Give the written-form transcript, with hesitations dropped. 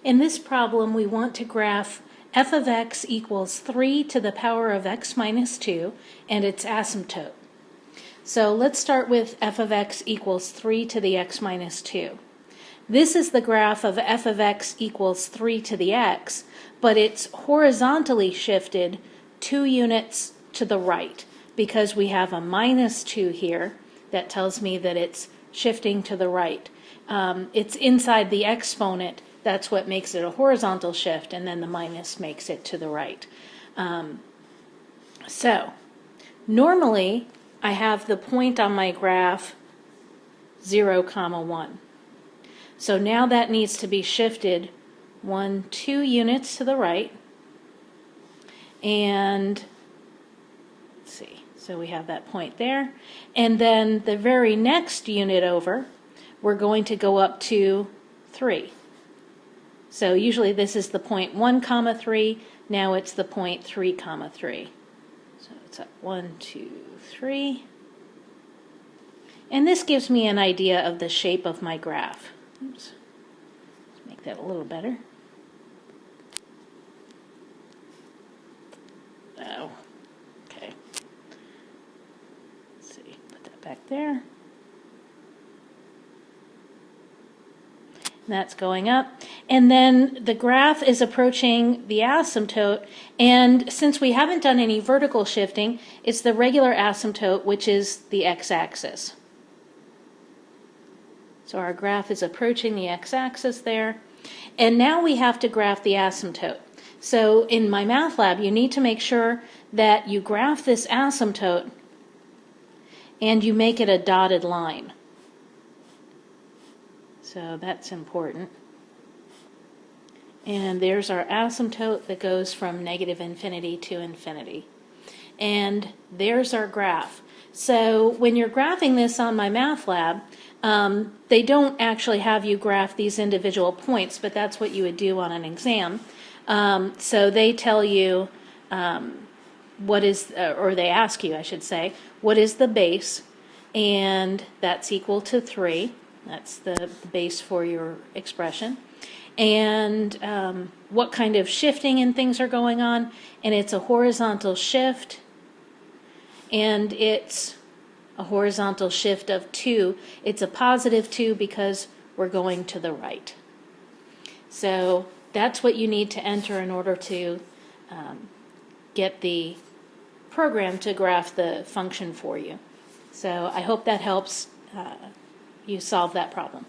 In this problem, we want to graph f of x equals 3 to the power of x minus 2 and its asymptote. So let's start with f of x equals 3 to the x minus 2. This is the graph of f of x equals 3 to the x, but it's horizontally shifted 2 units to the right because we have a minus 2 here that tells me that it's shifting to the right. It's inside the exponent. That's what makes it a horizontal shift, and then the minus makes it to the right. So normally I have the point on my graph 0, 1. So now that needs to be shifted 2 units to the right. And let's see, so we have that point there. And then the very next unit over, we're going to go up to 3. So usually this is the point 1, 3. Now it's the point 3, 3. So it's up 1, 2, 3. And this gives me an idea of the shape of my graph. Oops. Let's make that a little better. Oh, okay. Let's see, put that back there. That's going up. And then the graph is approaching the asymptote, and since we haven't done any vertical shifting, it's the regular asymptote, which is the x-axis. So our graph is approaching the x-axis there, and now we have to graph the asymptote. So in MyMathLab, you need to make sure that you graph this asymptote and you make it a dotted line. So that's important. And there's our asymptote that goes from negative infinity to infinity. And there's our graph. So when you're graphing this on MyMathLab, they don't actually have you graph these individual points, but that's what you would do on an exam. So they tell you what is, or they ask you, I should say, what is the base, and that's equal to 3. That's the base for your expression. And what kind of shifting and things are going on. And it's a horizontal shift. And it's a horizontal shift of 2. It's a positive 2 because we're going to the right. So that's what you need to enter in order to get the program to graph the function for you. So I hope that helps you solve that problem.